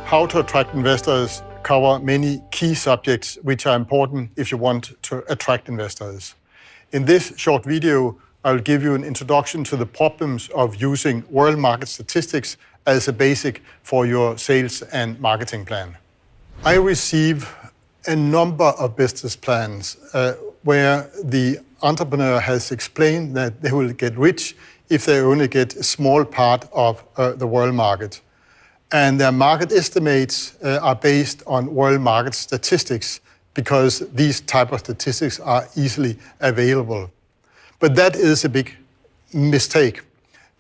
How to attract investors cover many key subjects which are important if you want to attract investors. In this short video, I'll give you an introduction to the problems of using world market statistics as a basic for your sales and marketing plan. I receive a number of business plans where the entrepreneur has explained that they will get rich if they only get a small part of the world market. And their market estimates are based on world market statistics because these type of statistics are easily available. But that is a big mistake.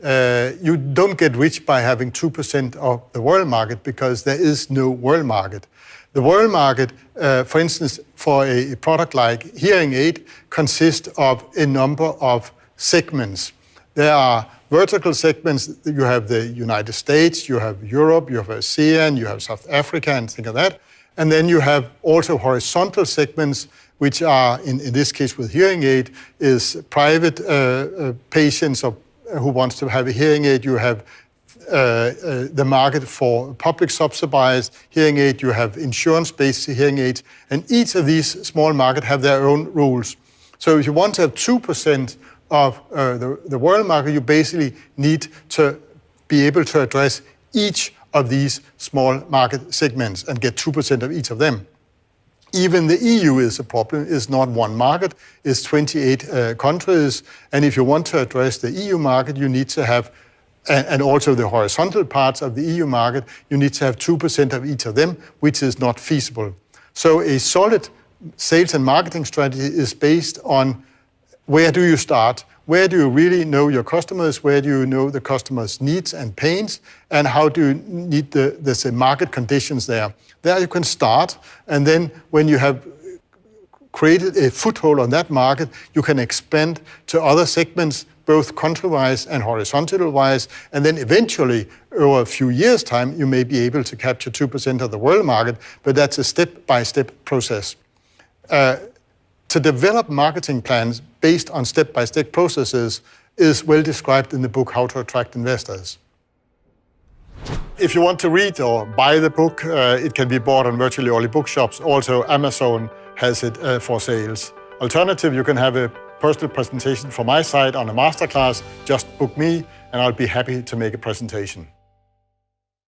You don't get rich by having 2% of the world market because there is no world market. The world market, for instance, for a product like hearing aid, consists of a number of segments. There are vertical segments. You have the United States, you have Europe, you have ASEAN, you have South Africa, and things like that. And then you have also horizontal segments, which are, in this case with hearing aid, is private patients who wants to have a hearing aid. You have the market for public subsidized hearing aid. You have insurance-based hearing aids. And each of these small markets have their own rules. So if you want to have 2% of the world market, you basically need to be able to address each of these small market segments and get 2% of each of them. Even the EU is a problem. It's not one market, it's 28 countries. And if you want to address the EU market, you need to have, and also the horizontal parts of the EU market, you need to have 2% of each of them, which is not feasible. So a solid sales and marketing strategy is based on where do you start? Where do you really know your customers? Where do you know the customers' needs and pains? And how do you need the market conditions there? There you can start, and then when you have created a foothold on that market, you can expand to other segments, both country-wise and horizontal-wise, and then eventually, over a few years' time, you may be able to capture 2% of the world market, but that's a step-by-step process. To develop marketing plans based on step-by-step processes is well described in the book How to Attract Investors. If you want to read or buy the book, it can be bought on virtually all the bookshops. Also, Amazon has it for sales. Alternative, you can have a personal presentation from my side on a masterclass. Just book me and I'll be happy to make a presentation.